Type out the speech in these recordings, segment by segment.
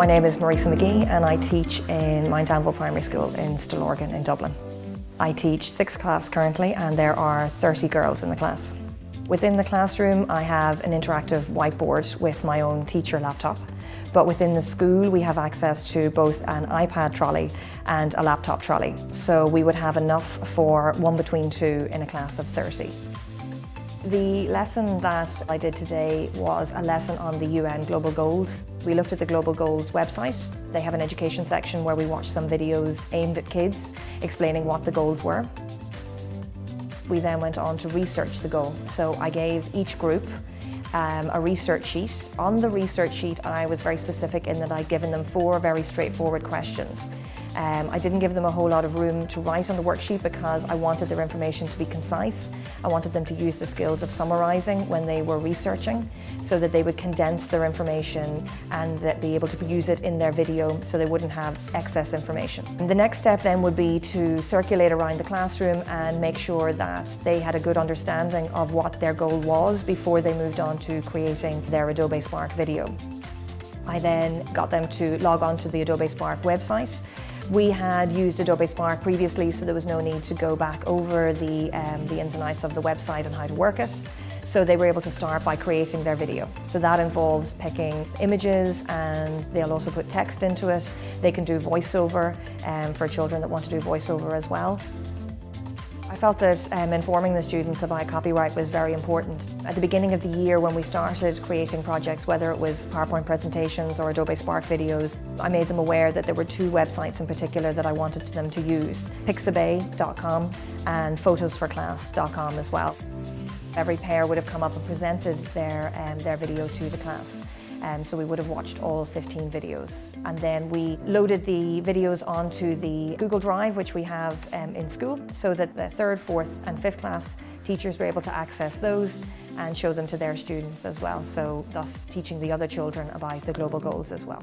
My name is Marisa McGee and I teach in Mount Anville Primary School in Stillorgan in Dublin. I teach 6th class currently and there are 30 girls in the class. Within the classroom I have an interactive whiteboard with my own teacher laptop, but within the school we have access to both an iPad trolley and a laptop trolley, so we would have enough for 1 between 2 in a class of 30. The lesson that I did today was a lesson on the UN Global Goals. We looked at the Global Goals website. They have an education section where we watched some videos aimed at kids explaining what the goals were. We then went on to research the goal. So I gave each group a research sheet. On the research sheet I was very specific in that I'd given them 4 very straightforward questions. I didn't give them a whole lot of room to write on the worksheet because I wanted their information to be concise. I wanted them to use the skills of summarising when they were researching so that they would condense their information and that be able to use it in their video so they wouldn't have excess information. And the next step then would be to circulate around the classroom and make sure that they had a good understanding of what their goal was before they moved on to creating their Adobe Spark video. I then got them to log on to the Adobe Spark website. We had used Adobe Spark previously, so there was no need to go back over the ins and outs of the website and how to work it. So they were able to start by creating their video. So that involves picking images and they'll also put text into it. They can do voiceover for children that want to do voiceover as well. I felt that informing the students about copyright was very important. At the beginning of the year when we started creating projects, whether it was PowerPoint presentations or Adobe Spark videos, I made them aware that there were 2 websites in particular that I wanted them to use, pixabay.com and photosforclass.com as well. Every pair would have come up and presented their video to the class. So we would have watched all 15 videos. And then we loaded the videos onto the Google Drive, which we have in school, so that the 3rd, 4th and 5th class teachers were able to access those and show them to their students as well, so thus teaching the other children about the global goals as well.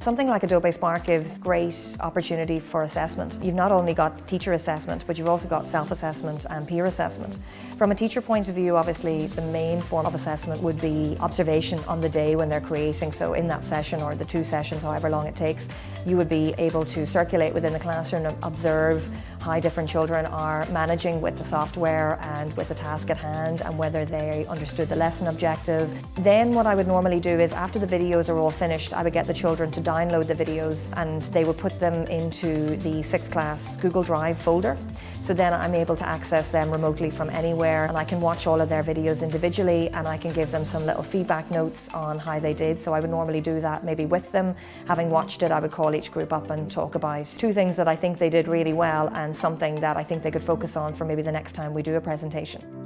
Something like Adobe Spark gives great opportunity for assessment. You've not only got teacher assessment, but you've also got self-assessment and peer assessment. From a teacher point of view, obviously, the main form of assessment would be observation on the day when they're creating. So in that session or the 2 sessions, however long it takes, you would be able to circulate within the classroom and observe how different children are managing with the software and with the task at hand and whether they understood the lesson objective. Then what I would normally do is after the videos are all finished, I would get the children to download the videos and they would put them into the 6th class Google Drive folder. So then I'm able to access them remotely from anywhere and I can watch all of their videos individually and I can give them some little feedback notes on how they did. So I would normally do that maybe with them. Having watched it, I would call each group up and talk about 2 things that I think they did really well and something that I think they could focus on for maybe the next time we do a presentation.